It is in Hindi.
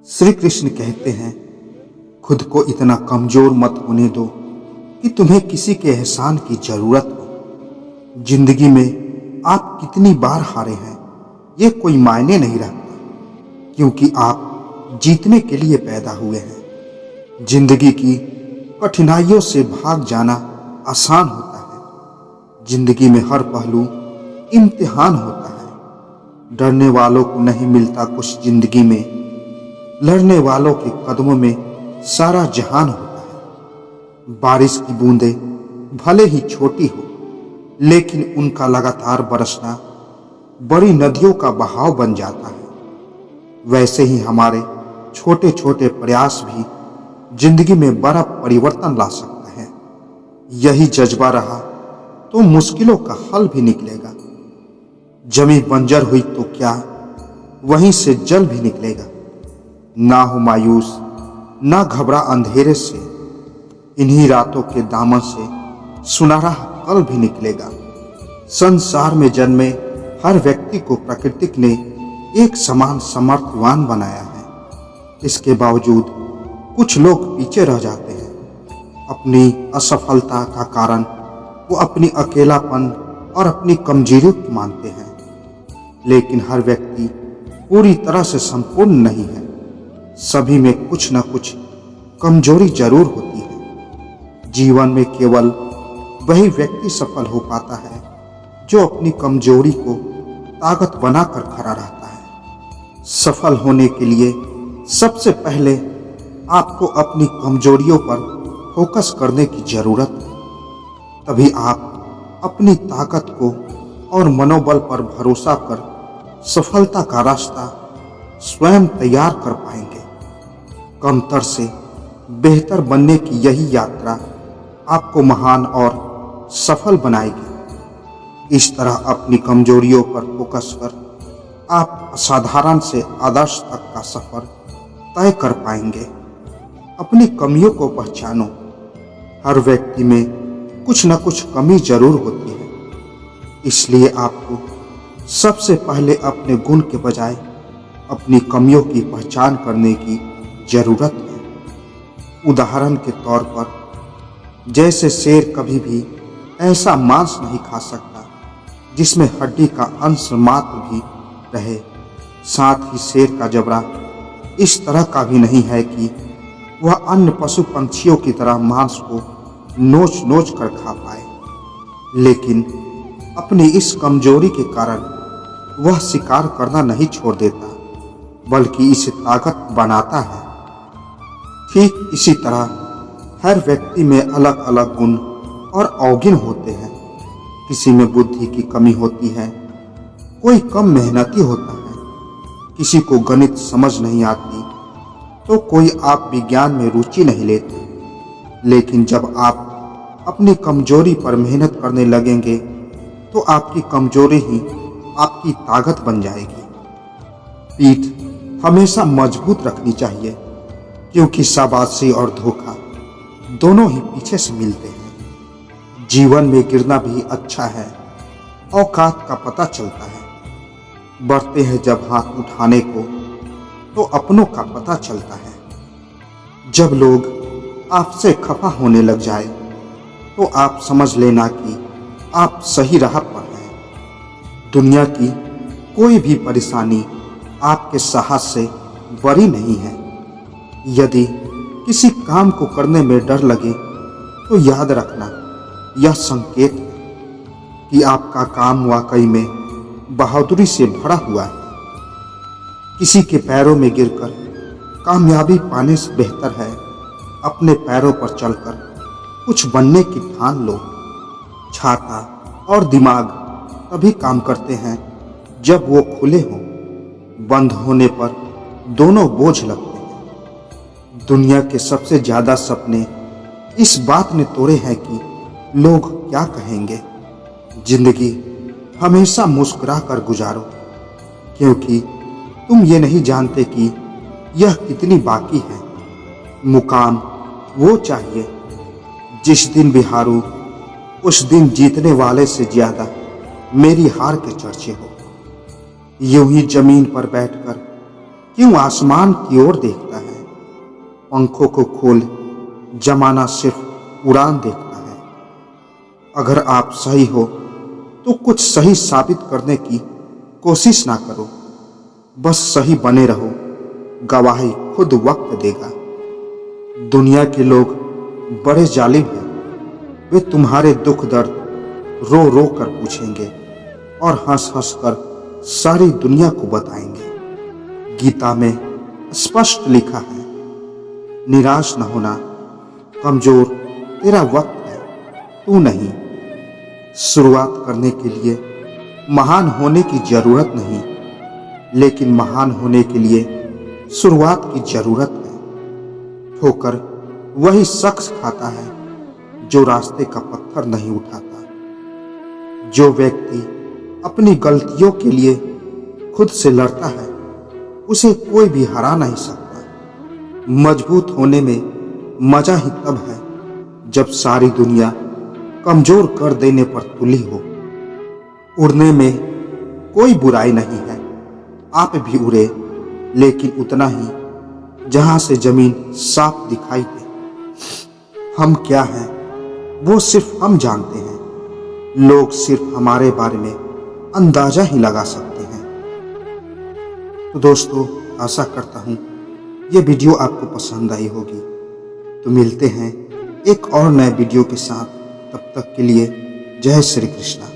श्री कृष्ण कहते हैं, खुद को इतना कमजोर मत होने दो कि तुम्हें किसी के एहसान की जरूरत हो। जिंदगी में आप कितनी बार हारे हैं ये कोई मायने नहीं रखता, क्योंकि आप जीतने के लिए पैदा हुए हैं। जिंदगी की कठिनाइयों से भाग जाना आसान होता है। जिंदगी में हर पहलू इम्तिहान होता है। डरने वालों को नहीं मिलता कुछ जिंदगी में, लड़ने वालों के कदमों में सारा जहान होता है। बारिश की बूंदें भले ही छोटी हो, लेकिन उनका लगातार बरसना बड़ी नदियों का बहाव बन जाता है। वैसे ही हमारे छोटे छोटे प्रयास भी जिंदगी में बड़ा परिवर्तन ला सकते हैं। यही जज्बा रहा तो मुश्किलों का हल भी निकलेगा। जमीन बंजर हुई तो क्या, वहीं से जल भी निकलेगा। ना हो मायूस, ना घबरा अंधेरे से, इन्हीं रातों के दामन से सुनहरा कल भी निकलेगा। संसार में जन्मे हर व्यक्ति को प्रकृति ने एक समान समर्थवान बनाया है। इसके बावजूद कुछ लोग पीछे रह जाते हैं। अपनी असफलता का कारण वो अपनी अकेलापन और अपनी कमजोरी मानते हैं। लेकिन हर व्यक्ति पूरी तरह से संपूर्ण नहीं है। सभी में कुछ न कुछ कमजोरी जरूर होती है। जीवन में केवल वही व्यक्ति सफल हो पाता है जो अपनी कमजोरी को ताकत बनाकर खड़ा रहता है। सफल होने के लिए सबसे पहले आपको अपनी कमजोरियों पर फोकस करने की जरूरत है। तभी आप अपनी ताकत को और मनोबल पर भरोसा कर सफलता का रास्ता स्वयं तैयार कर पाएंगे। कमतर से बेहतर बनने की यही यात्रा आपको महान और सफल बनाएगी। इस तरह अपनी कमजोरियों पर फोकस कर आप असाधारण से आदर्श तक का सफर तय कर पाएंगे। अपनी कमियों को पहचानो। हर व्यक्ति में कुछ न कुछ कमी जरूर होती है, इसलिए आपको सबसे पहले अपने गुण के बजाय अपनी कमियों की पहचान करने की जरूरत है। उदाहरण के तौर पर, जैसे शेर कभी भी ऐसा मांस नहीं खा सकता जिसमें हड्डी का अंश मात्र भी रहे। साथ ही शेर का जबड़ा इस तरह का भी नहीं है कि वह अन्य पशु पंछियों की तरह मांस को नोच नोच कर खा पाए। लेकिन अपनी इस कमजोरी के कारण वह शिकार करना नहीं छोड़ देता, बल्कि इसे ताकत बनाता है। ठीक इसी तरह हर व्यक्ति में अलग अलग गुण और अवगुण होते हैं। किसी में बुद्धि की कमी होती है, कोई कम मेहनती होता है, किसी को गणित समझ नहीं आती, तो कोई आप विज्ञान में रुचि नहीं लेते। लेकिन जब आप अपनी कमजोरी पर मेहनत करने लगेंगे तो आपकी कमजोरी ही आपकी ताकत बन जाएगी। पीठ हमेशा मजबूत रखनी चाहिए, क्योंकि शाबाशी और धोखा दोनों ही पीछे से मिलते हैं। जीवन में गिरना भी अच्छा है, औकात का पता चलता है। बढ़ते हैं जब हाथ उठाने को, तो अपनों का पता चलता है। जब लोग आपसे खफा होने लग जाए तो आप समझ लेना कि आप सही राह पर हैं। दुनिया की कोई भी परेशानी आपके साहस से बड़ी नहीं है। यदि किसी काम को करने में डर लगे तो याद रखना, यह संकेत है कि आपका काम वाकई में बहादुरी से भरा हुआ है। किसी के पैरों में गिरकर कामयाबी पाने से बेहतर है अपने पैरों पर चलकर कुछ बनने की ठान लो। छाता और दिमाग तभी काम करते हैं जब वो खुले हों। बंद होने पर दोनों बोझ लगते हैं। दुनिया के सबसे ज्यादा सपने इस बात ने तोड़े हैं कि लोग क्या कहेंगे। जिंदगी हमेशा मुस्कुरा कर गुजारो, क्योंकि तुम ये नहीं जानते कि यह कितनी बाकी है। मुकाम वो चाहिए जिस दिन भी हारूं, उस दिन जीतने वाले से ज्यादा मेरी हार के चर्चे हो। यूं ही जमीन पर बैठकर क्यों आसमान की ओर देखता है? पंखों को खोल, जमाना सिर्फ उड़ान देखता है। अगर आप सही हो तो कुछ सही साबित करने की कोशिश ना करो, बस सही बने रहो, गवाही खुद वक्त देगा। दुनिया के लोग बड़े जालिम हैं, वे तुम्हारे दुख दर्द रो रो कर पूछेंगे और हंस हंस कर सारी दुनिया को बताएंगे। गीता में स्पष्ट लिखा है, निराश न होना, कमजोर तेरा वक्त है, तू नहीं। शुरुआत करने के लिए महान होने की जरूरत नहीं, लेकिन महान होने के लिए शुरुआत की जरूरत है। ठोकर वही शख्स खाता है जो रास्ते का पत्थर नहीं उठाता। जो व्यक्ति अपनी गलतियों के लिए खुद से लड़ता है, उसे कोई भी हरा नहीं सकता। मजबूत होने में मजा ही तब है जब सारी दुनिया कमजोर कर देने पर तुली हो। उड़ने में कोई बुराई नहीं है, आप भी उड़े, लेकिन उतना ही जहां से जमीन साफ दिखाई दे। हम क्या हैं वो सिर्फ हम जानते हैं, लोग सिर्फ हमारे बारे में अंदाजा ही लगा सकते हैं। तो दोस्तों, आशा करता हूं ये वीडियो आपको पसंद आई होगी। तो मिलते हैं एक और नए वीडियो के साथ, तब तक के लिए जय श्री कृष्ण।